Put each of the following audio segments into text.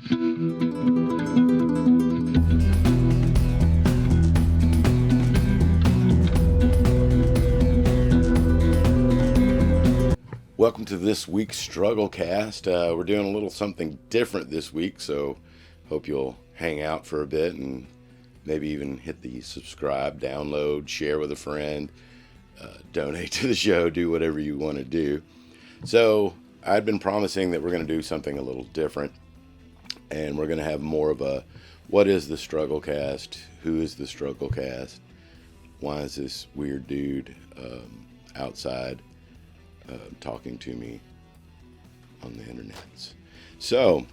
Welcome to this week's Struggle Cast. We're doing a little something different this week, so hope you'll hang out for a bit and maybe even hit the subscribe, download, share with a friend, donate to the show, do whatever you want to do. So I'd been promising that we're going to do something a little different, and we're going to have more of a what is the Struggle Cast? Who is the Struggle Cast? Why is this weird dude outside talking to me on the internets? So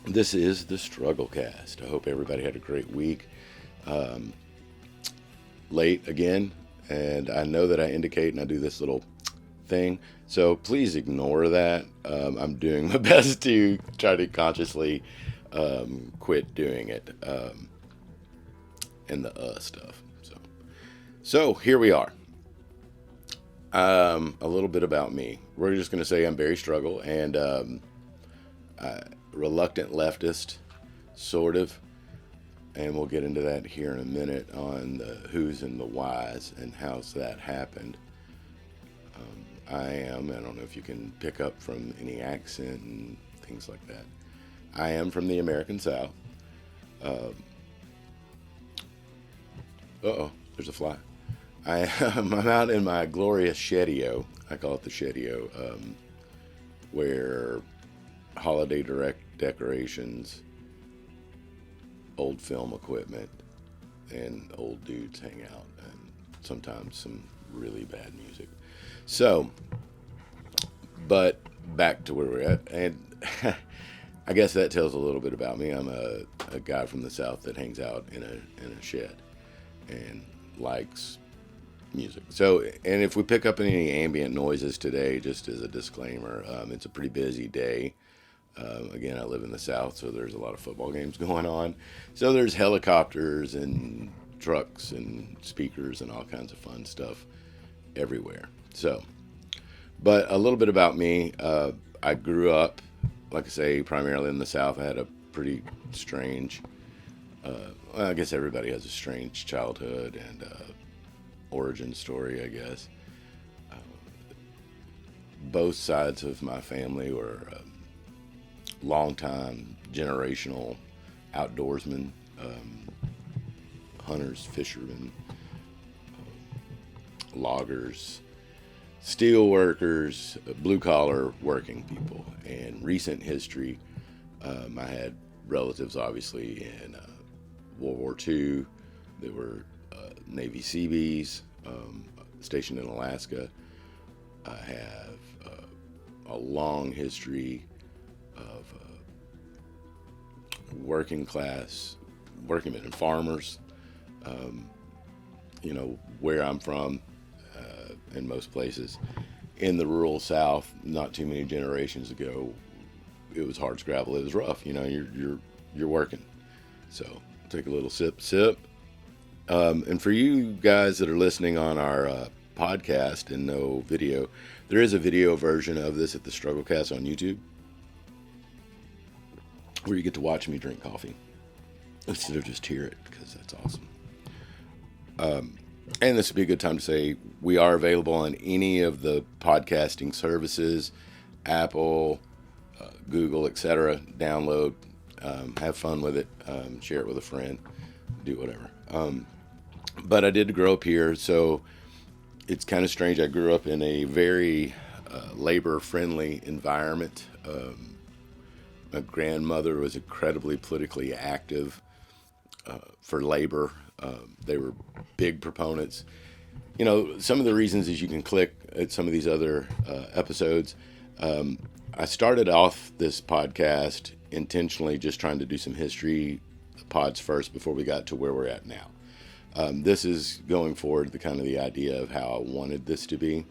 this is the Struggle Cast. I hope everybody had a great week. Late again, and I know that I indicate and I do this little thing, so please ignore that. I'm doing my best to try to consciously quit doing it and the stuff. So here we are. A little bit about me. We're just going to say I'm Barry Struggle, and reluctant leftist, sort of, and we'll get into that here in a minute on the who's and the whys and how's that happened. I don't know if you can pick up from any accent and things like that. I am from the American South. There's a fly. I'm out in my glorious shedio. I call it the shedio, where holiday decorations, old film equipment, and old dudes hang out, and sometimes some really bad music. So, but back to where we're at, and I guess that tells a little bit about me. I'm a guy from the South that hangs out in a shed and likes music. So, and if we pick up any ambient noises today, just as a disclaimer, it's a pretty busy day. Again, I live in the South, so there's a lot of football games going on. So there's helicopters and trucks and speakers and all kinds of fun stuff everywhere. So, but a little bit about me. I grew up, like I say, primarily in the South. I had a pretty strange, I guess everybody has a strange childhood and origin story, I guess. Both sides of my family were long-time generational outdoorsmen, hunters, fishermen, loggers, steel workers, blue-collar working people. And recent history, I had relatives, obviously, in World War II. They were Navy Seabees stationed in Alaska. I have a long history of working men and farmers. Where I'm from, in most places, in the rural South, not too many generations ago, it was hard scrabble. It was rough. You're working. So take a little sip. And for you guys that are listening on our podcast and no video, there is a video version of this at the Strugglecast on YouTube, where you get to watch me drink coffee instead of just hear it, because that's awesome. And this would be a good time to say we are available on any of the podcasting services, Apple, Google, etc. Download, have fun with it, share it with a friend, do whatever. But I did grow up here, so it's kind of strange. I grew up in a very labor-friendly environment. My grandmother was incredibly politically active for labor. They were big proponents. Some of the reasons is you can click at some of these other episodes. I started off this podcast intentionally just trying to do some history pods first before we got to where we're at now. This is going forward the idea of how I wanted this to be.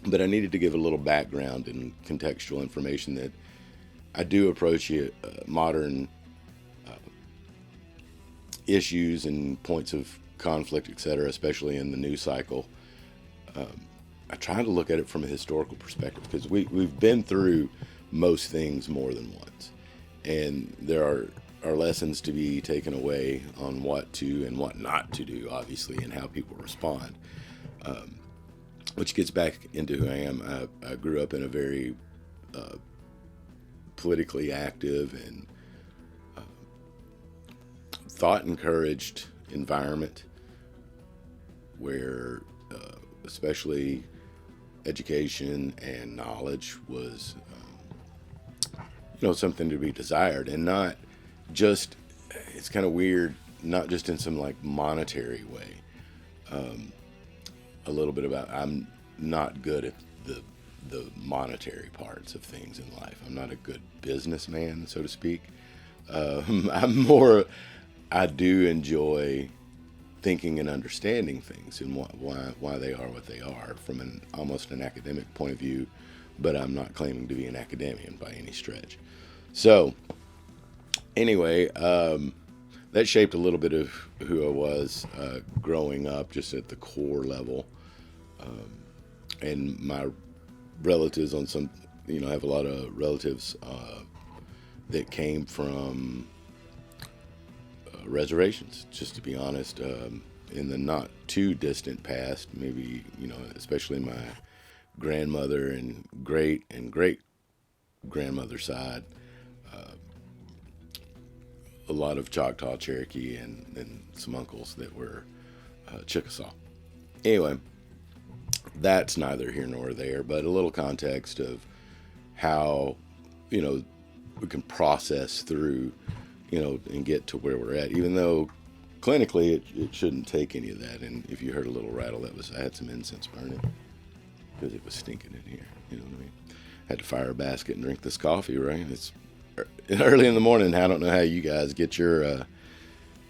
But I needed to give a little background and contextual information that I do approach modern issues and points of conflict, etc., especially in the news cycle. I try to look at it from a historical perspective, because we've been through most things more than once. And there are lessons to be taken away on what to and what not to do, obviously, and how people respond. Which gets back into who I am. I grew up in a very politically active and thought encouraged environment where especially education and knowledge was something to be desired, and not just, it's kind of weird, not just in some like monetary way. A little bit about, I'm not good at the monetary parts of things in life. I'm not a good businessman, so to speak. I'm more, I do enjoy thinking and understanding things and why they are what they are from an almost an academic point of view, but I'm not claiming to be an academician by any stretch. So anyway, that shaped a little bit of who I was growing up, just at the core level. And my relatives on some, I have a lot of relatives that came from reservations, just to be honest, in the not too distant past, maybe, especially my grandmother and great grandmother side, a lot of Choctaw, Cherokee, and some uncles that were Chickasaw. Anyway, that's neither here nor there, but a little context of how, we can process through, and get to where we're at, even though clinically it shouldn't take any of that. And if you heard a little rattle, I had some incense burning because it was stinking in here. You know what I mean? Had to fire a basket and drink this coffee, right? It's early in the morning. I don't know how you guys get your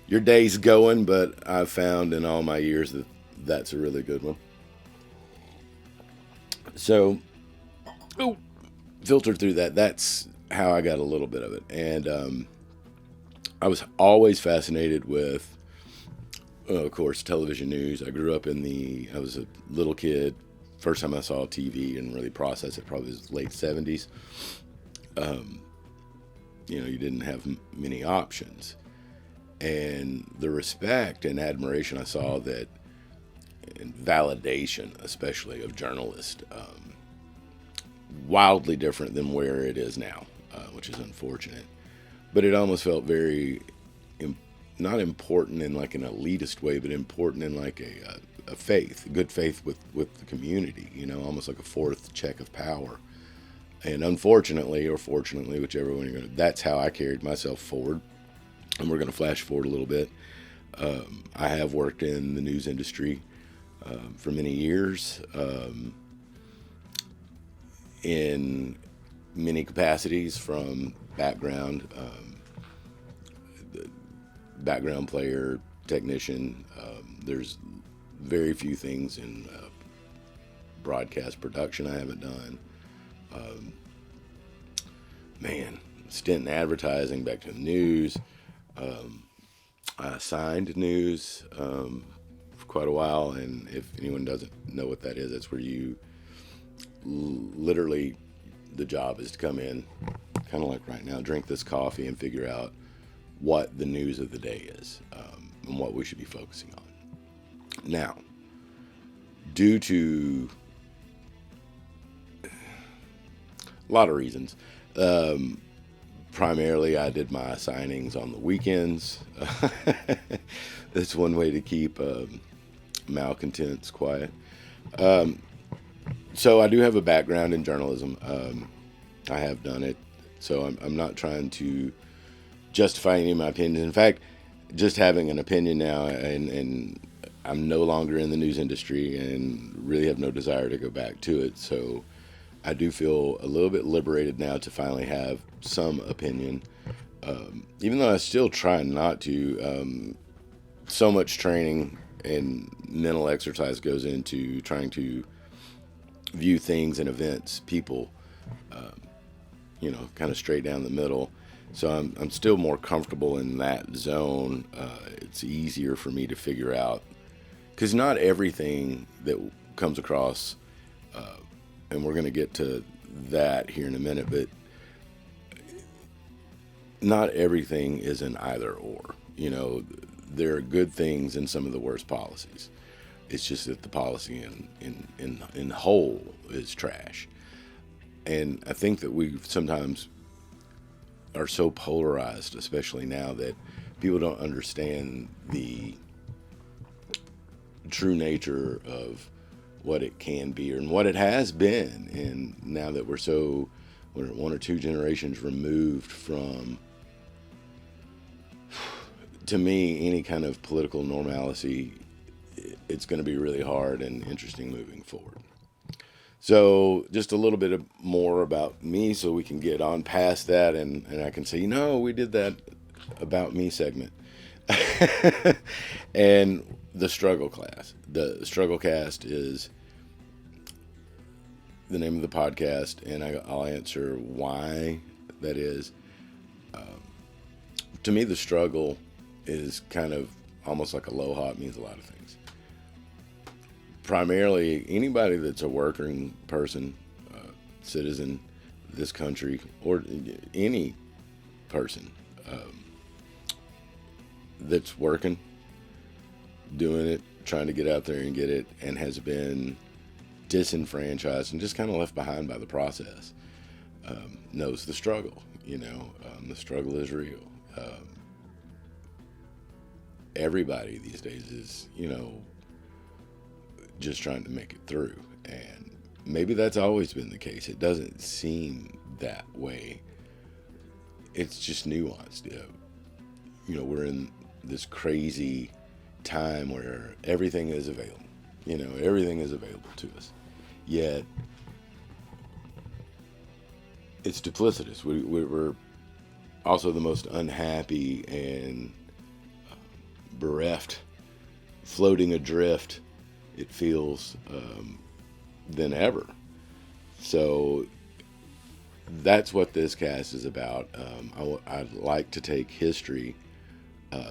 days going, but I've found in all my years that that's a really good one. So, filtered through that. That's how I got a little bit of it. And I was always fascinated with, of course, television news. I grew up I was a little kid. First time I saw TV and really processed it probably was late 70s. You didn't have many options. And the respect and admiration I saw that, and validation, especially of journalists, wildly different than where it is now, which is unfortunate. But it almost felt very, not important in like an elitist way, but important in like a faith, good faith with the community, almost like a fourth check of power. And unfortunately, or fortunately, whichever one you're going to, that's how I carried myself forward. And we're going to flash forward a little bit. I have worked in the news industry for many years, in many capacities, from background player, technician. There's very few things in broadcast production I haven't done. Stint in advertising, back to the news. I signed news for quite a while, and if anyone doesn't know what that is, that's where you literally, the job is to come in, kind of like right now, drink this coffee and figure out what the news of the day is, and what we should be focusing on. Now, due to a lot of reasons, primarily I did my signings on the weekends. That's one way to keep malcontents quiet. So I do have a background in journalism. I have done it, so I'm not trying to justify any of my opinions. In fact, just having an opinion now, and I'm no longer in the news industry and really have no desire to go back to it. So I do feel a little bit liberated now to finally have some opinion, even though I still try not to. So much training and mental exercise goes into trying to view things and events, people, kind of straight down the middle. So I'm still more comfortable in that zone. It's easier for me to figure out, because not everything that comes across, and we're going to get to that here in a minute, but not everything is an either or. You know, there are good things in some of the worst policies. It's just that the policy in whole is trash. And I think that we sometimes are so polarized, especially now, that people don't understand the true nature of what it can be and what it has been. And now that we're one or two generations removed from, to me, any kind of political normalcy, it's going to be really hard and interesting moving forward. So, just a little bit more about me so we can get on past that, and I can say, we did that about me segment. And the struggle class. The struggle cast is the name of the podcast, and I'll answer why that is. To me, the struggle is kind of almost like aloha. It means a lot of things. Primarily, anybody that's a working person, citizen, this country, or any person that's working, doing it, trying to get out there and get it, and has been disenfranchised and just kind of left behind by the process, knows the struggle. The struggle is real. Everybody these days is, just trying to make it through. And maybe that's always been the case. It doesn't seem that way. It's just nuanced. We're in this crazy time where everything is available. Everything is available to us. Yet, it's duplicitous. We're also the most unhappy and bereft, floating adrift, it feels, than ever. So that's what this cast is about. I'd like to take history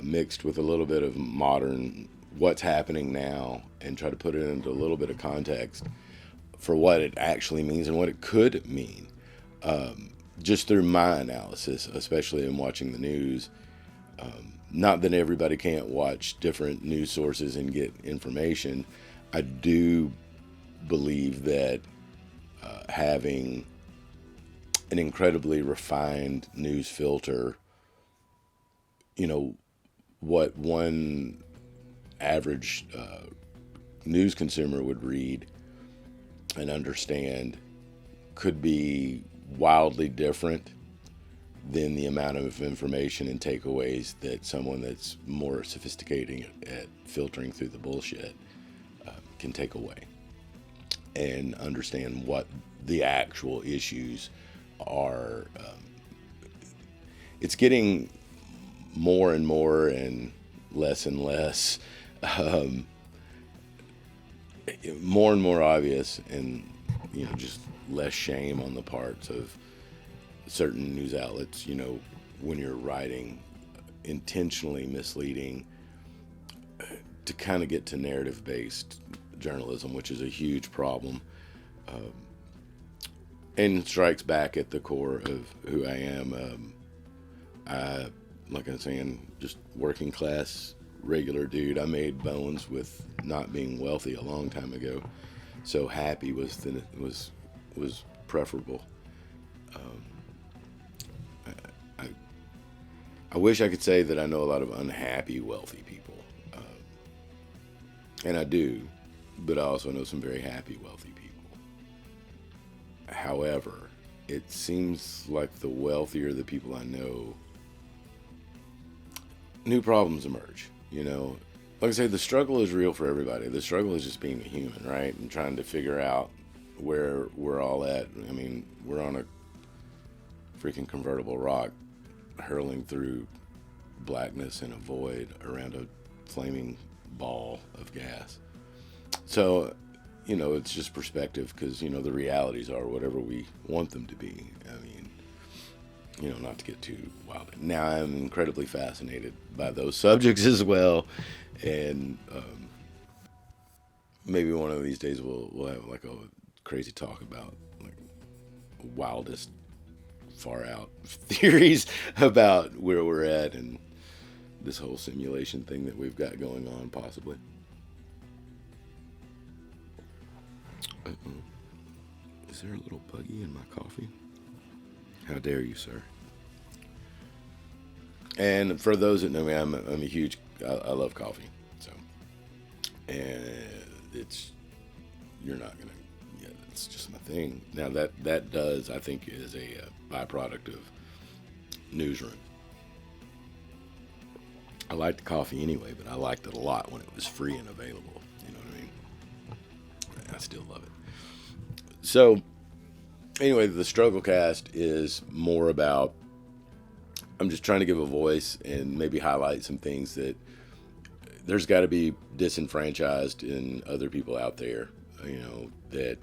mixed with a little bit of modern, what's happening now, and try to put it into a little bit of context for what it actually means and what it could mean. Just through my analysis, especially in watching the news. Not that everybody can't watch different news sources and get information. I do believe that having an incredibly refined news filter, what one average news consumer would read and understand could be wildly different than the amount of information and takeaways that someone that's more sophisticated at filtering through the bullshit can take away and understand what the actual issues are. It's getting more and more and less, more and more obvious, and just less shame on the parts of certain news outlets, when you're writing intentionally misleading to kind of get to narrative-based journalism, which is a huge problem, and strikes back at the core of who I am. Like I'm saying, just working class, regular dude. I made bones with not being wealthy a long time ago, so happy was preferable. I wish I could say that I know a lot of unhappy, wealthy people. And I do, but I also know some very happy, wealthy people. However, it seems like the wealthier the people I know, new problems emerge. Like I say, the struggle is real for everybody. The struggle is just being a human, right? And trying to figure out where we're all at. I mean, we're on a freaking convertible rock hurling through blackness and a void around a flaming ball of gas. So, it's just perspective, because, the realities are whatever we want them to be. I mean, not to get too wild. Now, I'm incredibly fascinated by those subjects as well. And maybe one of these days we'll have like a crazy talk about like wildest far out theories about where we're at and this whole simulation thing that we've got going on, possibly. Uh-oh. Is there a little buggy in my coffee? How dare you, sir? And for those that know me, I'm a huge, I love coffee. So, and you're not gonna, yeah, that's just my thing. Now that does, I think, is a byproduct of newsroom. I liked the coffee anyway, but I liked it a lot when it was free and available. You know what I mean? I still love it. So, anyway, the Struggle Cast is more about, I'm just trying to give a voice and maybe highlight some things that there's got to be disenfranchised in other people out there, that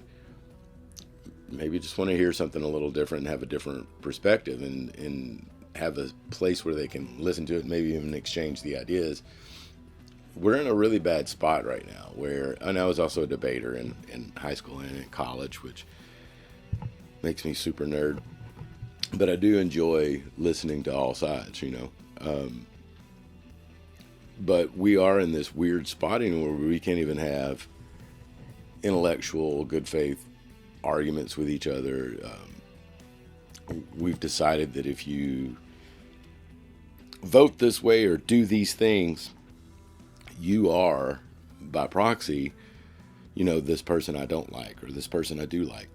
maybe just want to hear something a little different and have a different perspective and have a place where they can listen to it, maybe even exchange the ideas. We're in a really bad spot right now and I was also a debater in high school and in college, which makes me super nerd. But I do enjoy listening to all sides, But we are in this weird spotting where we can't even have intellectual, good faith arguments with each other. We've decided that if you vote this way or do these things, you are, by proxy, this person I don't like or this person I do like,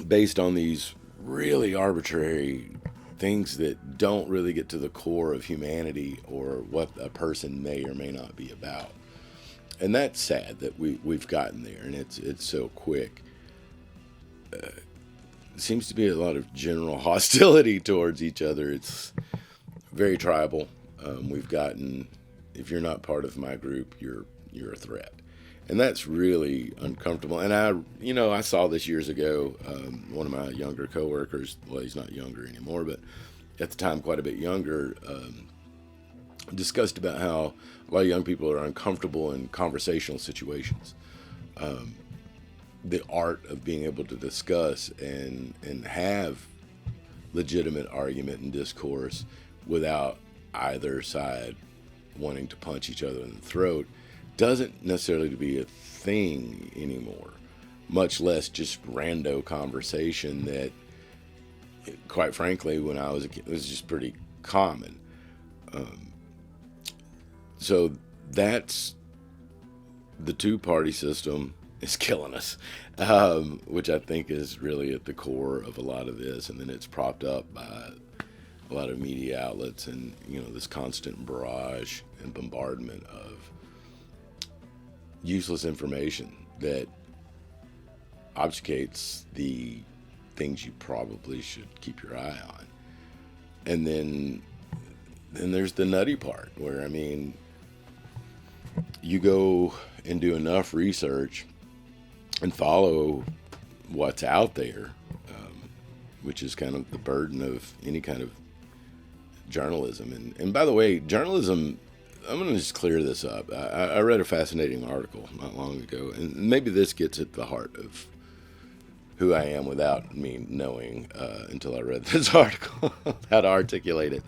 based on these really arbitrary things that don't really get to the core of humanity or what a person may or may not be about. And that's sad that we've gotten there, and it's so quick. Seems to be a lot of general hostility towards each other. It's very tribal. We've gotten, if you're not part of my group, you're a threat, and that's really uncomfortable. And I saw this years ago. One of my younger coworkers, well, he's not younger anymore, but at the time quite a bit younger, discussed about how a lot of young people are uncomfortable in conversational situations. The art of being able to discuss and have legitimate argument and discourse without either side wanting to punch each other in the throat doesn't necessarily be a thing anymore, much less just rando conversation that, quite frankly, when I was a kid, it was just pretty common. So that's the two-party system is killing us, which I think is really at the core of a lot of this. And then it's propped up by a lot of media outlets and, this constant barrage and bombardment of useless information that obfuscates the things you probably should keep your eye on. And then there's the nutty part where, you go and do enough research and follow what's out there, which is kind of the burden of any kind of journalism. And by the way, journalism, I'm going to just clear this up. I read a fascinating article not long ago, and maybe this gets at the heart of who I am without me knowing until I read this article, how to articulate it.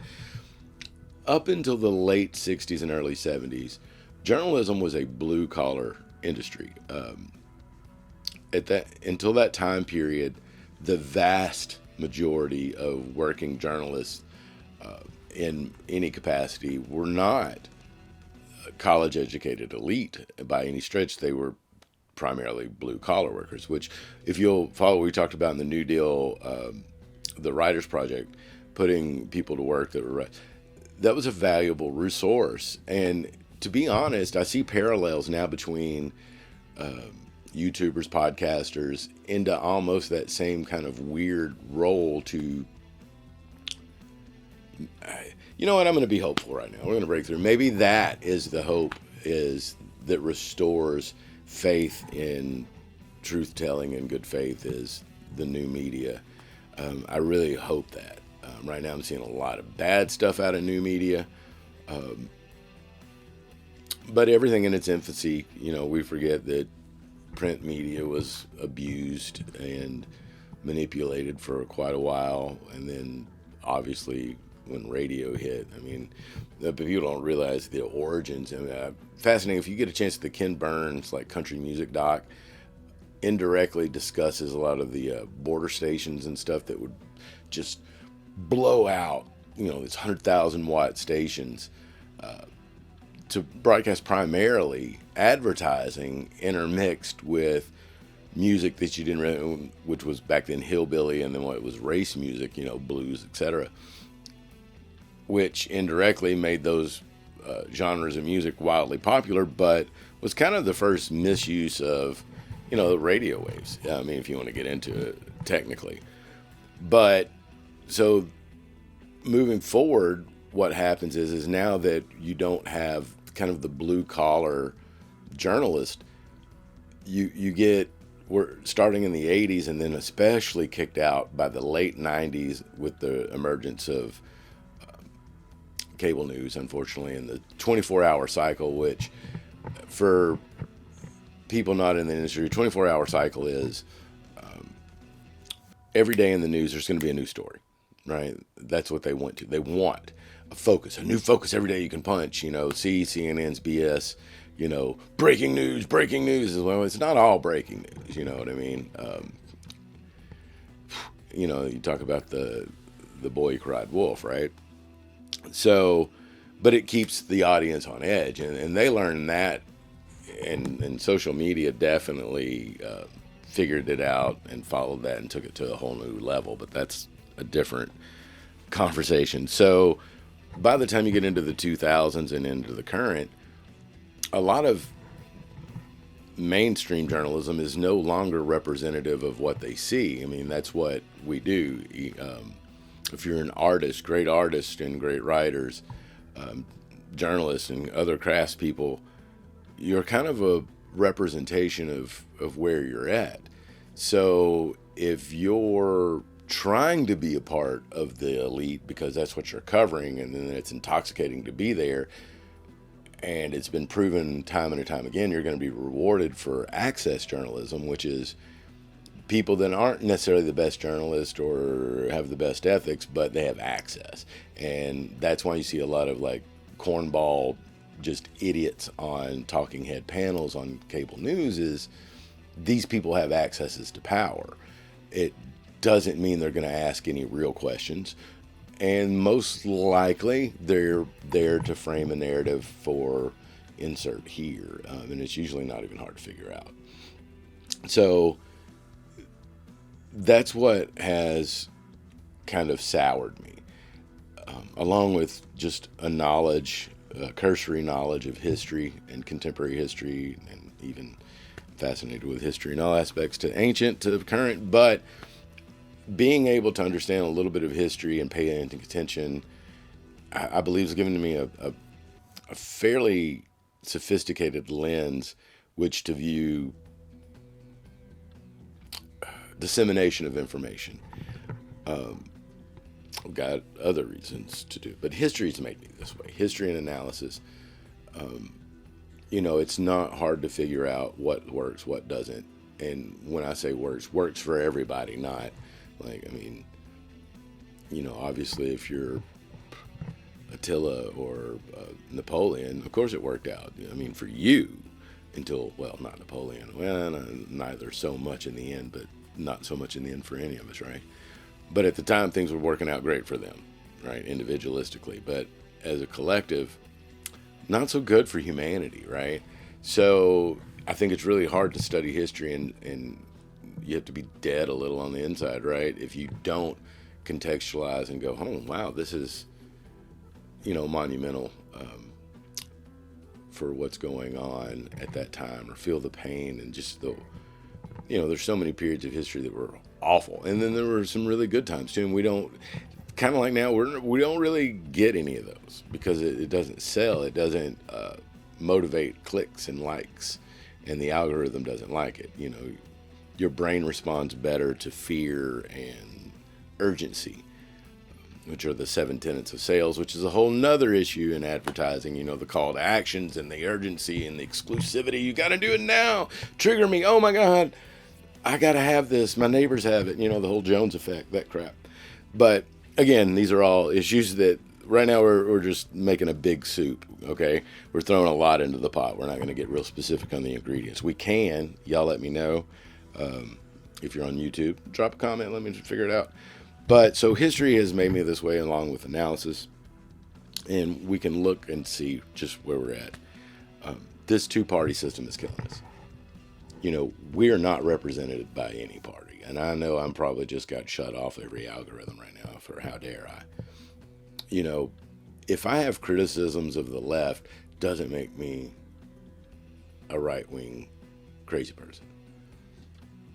Up until the late 60s and early 70s, journalism was a blue-collar industry. Until that time period, the vast majority of working journalists in any capacity were not college-educated elite by any stretch. They were primarily blue-collar workers, which, if you'll follow, we talked about in the New Deal, the Writers Project, putting people to work that was a valuable resource. And to be honest, I see parallels now between YouTubers, podcasters, into almost that same kind of weird role to, you know what, I'm going to be hopeful right now. We're going to break through. Maybe that is the hope, is that restores faith in truth-telling and good faith is the new media. I really hope that. Right now I'm seeing a lot of bad stuff out of new media. But everything in its infancy, we forget that print media was abused and manipulated for quite a while, and then obviously when radio hit, I mean, people don't realize the origins. I mean, fascinating. If you get a chance, the Ken Burns like country music doc indirectly discusses a lot of the border stations and stuff that would just blow out, these 100,000 watt stations to broadcast primarily advertising intermixed with music that you didn't really, which was back then hillbilly, and then what was race music, blues, etc., which indirectly made those genres of music wildly popular, but was kind of the first misuse of, the radio waves. I mean, if you want to get into it technically. But so moving forward, what happens is now that you don't have kind of the blue collar journalist, we're starting in the 80s, and then especially kicked out by the late 90s with the emergence of cable news, unfortunately, and the 24-hour cycle, which for people not in the industry, 24-hour cycle is every day in the news there's going to be a new story, right? That's what they want to. They want a new focus every day you can punch, see CNN's BS, breaking news as well. It's not all breaking news, you know what I mean? You talk about the boy who cried wolf, right? So, but it keeps the audience on edge, and they learn that, and social media definitely figured it out and followed that and took it to a whole new level, but that's a different conversation. So by the time you get into the 2000s and into the current, a lot of mainstream journalism is no longer representative of what they see. I mean, that's what we do. If you're an artist, great artists and great writers, journalists and other craftspeople, you're kind of a representation of where you're at. So if you're trying to be a part of the elite because that's what you're covering, and then it's intoxicating to be there, and it's been proven time and time again, you're going to be rewarded for access journalism, which is people that aren't necessarily the best journalists or have the best ethics, but they have access. And that's why you see a lot of like cornball, just idiots on talking head panels on cable news, is these people have accesses to power. It doesn't mean they're going to ask any real questions. And most likely they're there to frame a narrative for insert here. And it's usually not even hard to figure out. So that's what has kind of soured me, along with just a cursory knowledge of history and contemporary history, and even fascinated with history in all aspects, to ancient to current. But being able to understand a little bit of history and pay attention, I believe, has given to me a fairly sophisticated lens which to view dissemination of information. I've got other reasons to do, but history's made me this way. History and analysis. It's not hard to figure out what works, what doesn't. And when I say works for everybody, not obviously if you're Attila or Napoleon, of course it worked out. I mean, for you, until, well, not Napoleon. Well, neither so much in the end, but not so much in the end for any of us, right? But at the time, things were working out great for them, right, individualistically. But as a collective, not so good for humanity, right? So I think it's really hard to study history, and you have to be dead a little on the inside, right? If you don't contextualize and go, oh, wow, this is, monumental for what's going on at that time, or feel the pain and just there's so many periods of history that were awful. And then there were some really good times too. And we don't, kind of like now, we don't really get any of those because it doesn't sell. It doesn't motivate clicks and likes, and the algorithm doesn't like it. Your brain responds better to fear and urgency, which are the 7 tenets of sales, which is a whole nother issue in advertising. The call to actions and the urgency and the exclusivity. You got to do it now. Trigger me. Oh my God. I gotta have this. My neighbors have it. The whole Jones effect, that crap. But again, these are all issues that right now we're just making a big soup. Okay, we're throwing a lot into the pot. We're not going to get real specific on the ingredients. We can. Y'all let me know. If you're on YouTube, drop a comment. Let me just figure it out. But so history has made me this way, along with analysis, and we can look and see just where we're at. This two-party system is killing us. We are not represented by any party. And I know I'm probably just got shut off every algorithm right now for how dare I. If I have criticisms of the left, doesn't make me a right-wing crazy person.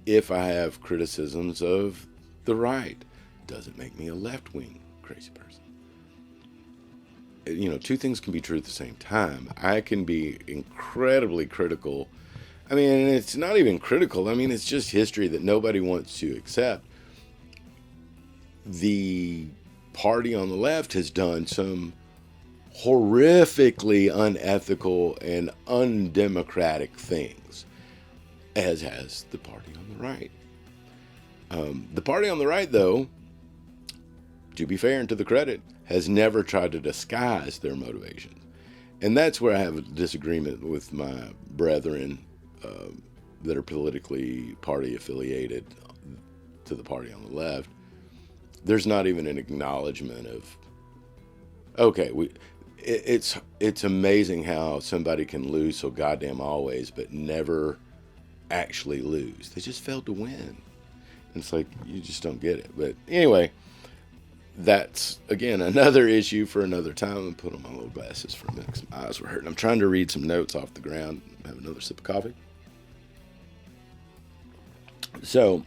If I have criticisms of the right, doesn't make me a left-wing crazy person. Two things can be true at the same time. I can be incredibly critical. I mean, it's not even critical. I mean, it's just history that nobody wants to accept. The party on the left has done some horrifically unethical and undemocratic things, as has the party on the right. The party on the right, though, to be fair and to the credit, has never tried to disguise their motivations. And that's where I have a disagreement with my brethren that are politically party affiliated to the party on the left. There's not even an acknowledgement of, okay, it's amazing how somebody can lose so goddamn always, but never actually lose. They just failed to win. And it's like, you just don't get it. But anyway, that's, again, another issue for another time. I'm put on my little glasses for a minute because my eyes were hurting. I'm trying to read some notes off the ground. Have another sip of coffee. So,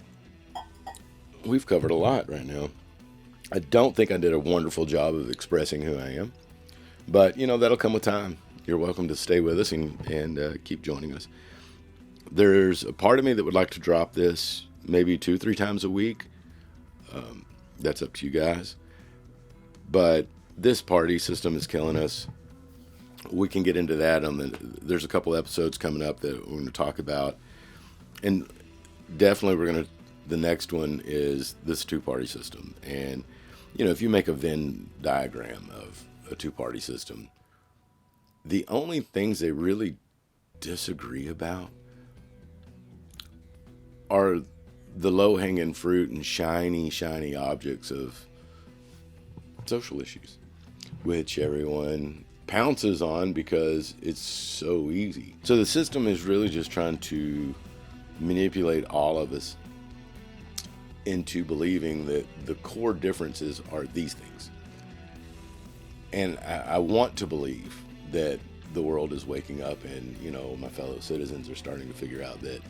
we've covered a lot right now. I don't think I did a wonderful job of expressing who I am. But, that'll come with time. You're welcome to stay with us and keep joining us. There's a part of me that would like to drop this maybe 2-3 times a week. That's up to you guys. But this party system is killing us. We can get into that there's a couple episodes coming up that we're going to talk about. And definitely the next one is this two-party system. And, if you make a Venn diagram of a two-party system, the only things they really disagree about are the low-hanging fruit and shiny objects of social issues, which everyone pounces on because it's so easy. So the system is really just trying to manipulate all of us into believing that the core differences are these things. And I want to believe that the world is waking up and, my fellow citizens are starting to figure out that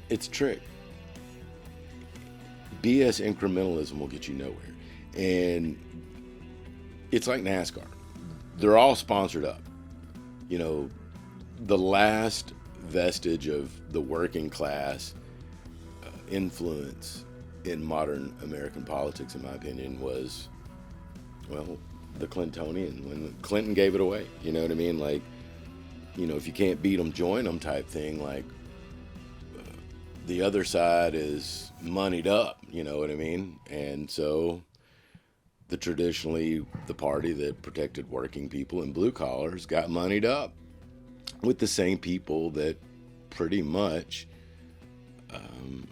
it's a trick. BS incrementalism will get you nowhere. And it's like NASCAR. They're all sponsored up. The last vestige of the working class influence in modern American politics, in my opinion, was, the Clintonian, when Clinton gave it away. You know what I mean? Like, if you can't beat them, join them type thing. Like, the other side is moneyed up, you know what I mean? And so the party that protected working people and blue collars got moneyed up with the same people that pretty much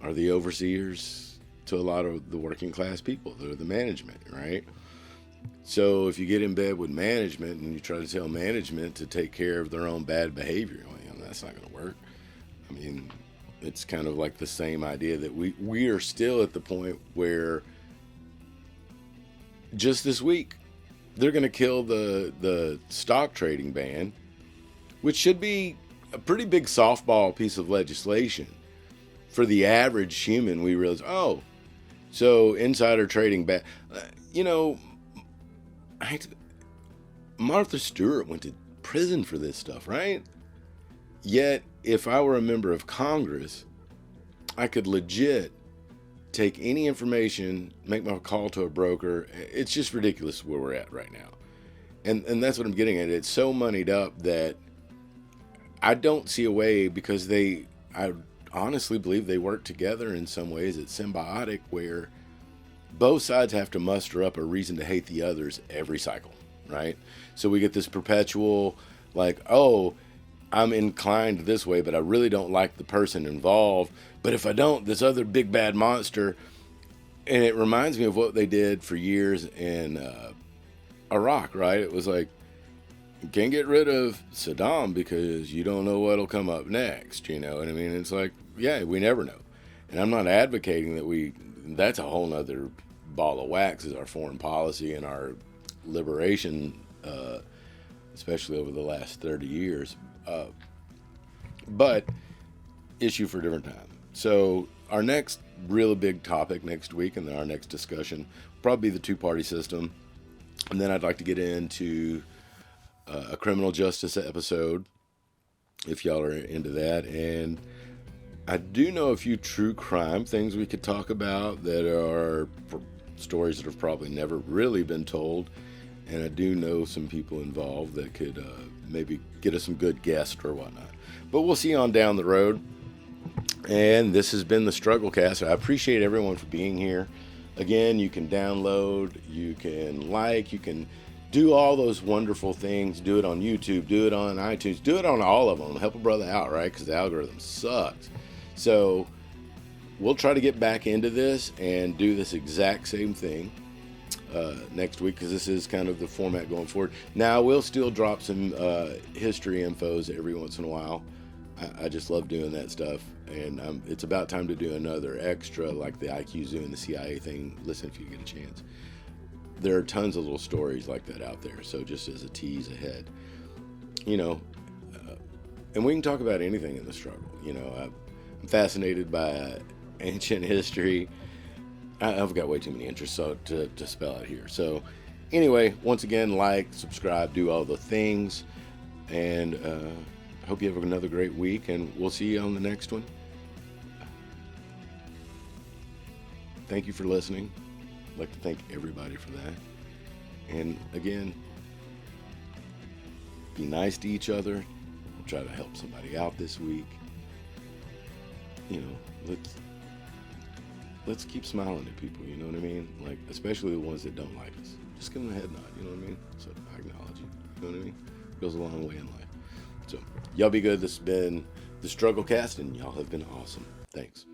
are the overseers to a lot of the working class people. They're the management, right? So if you get in bed with management and you try to tell management to take care of their own bad behavior, that's not going to work. I mean, it's kind of like the same idea that we are still at the point where just this week they're going to kill the stock trading ban, which should be a pretty big softball piece of legislation for the average human. We realize, so insider trading ban. Martha Stewart went to prison for this stuff, right? Yet, if I were a member of Congress, I could legit take any information, make my call to a broker. It's just ridiculous where we're at right now. And that's what I'm getting at. It's so moneyed up that I don't see a way, because I honestly believe they work together in some ways. It's symbiotic, where both sides have to muster up a reason to hate the others every cycle, right? So we get this perpetual, like, oh, I'm inclined this way, but I really don't like the person involved. But if I don't, this other big bad monster. And it reminds me of what they did for years in Iraq, right? It was like, you can't get rid of Saddam because you don't know what'll come up next. You know what I mean? It's like, yeah, we never know. And I'm not advocating that that's a whole nother ball of wax, is our foreign policy and our liberation, especially over the last 30 years. But issue for a different time. So our next real big topic next week, and then our next discussion, will probably be the two-party system. And then I'd like to get into a criminal justice episode, if y'all are into that. And I do know a few true crime things we could talk about that are stories that have probably never really been told. And I do know some people involved that could maybe get us some good guests or whatnot. But we'll see on down the road. And this has been the Struggle Cast. I appreciate everyone for being here. Again, you can download, you can like, you can do all those wonderful things. Do it on YouTube, do it on iTunes, do it on all of them. Help a brother out, right? Because the algorithm sucks. So we'll try to get back into this and do this exact same thing next week, because this is kind of the format going forward. Now, we'll still drop some history infos every once in a while. I just love doing that stuff. And it's about time to do another extra, like the IQ Zoo and the CIA thing. Listen if you get a chance. There are tons of little stories like that out there. So just as a tease ahead, you know, and we can talk about anything in the struggle. You know, I'm fascinated by ancient history. I've got way too many interests to spell out here. So anyway, once again, like, subscribe, do all the things. And I hope you have another great week, and we'll see you on the next one. Thank you for listening. I'd like to thank everybody for that. And again, be nice to each other. We'll try to help somebody out this week. You know, let's keep smiling at people, you know what I mean? Like, especially the ones that don't like us. Just give them a head nod, you know what I mean? So I acknowledge you, you know what I mean? It goes a long way in life. So y'all be good. This has been the Struggle Cast, and y'all have been awesome. Thanks.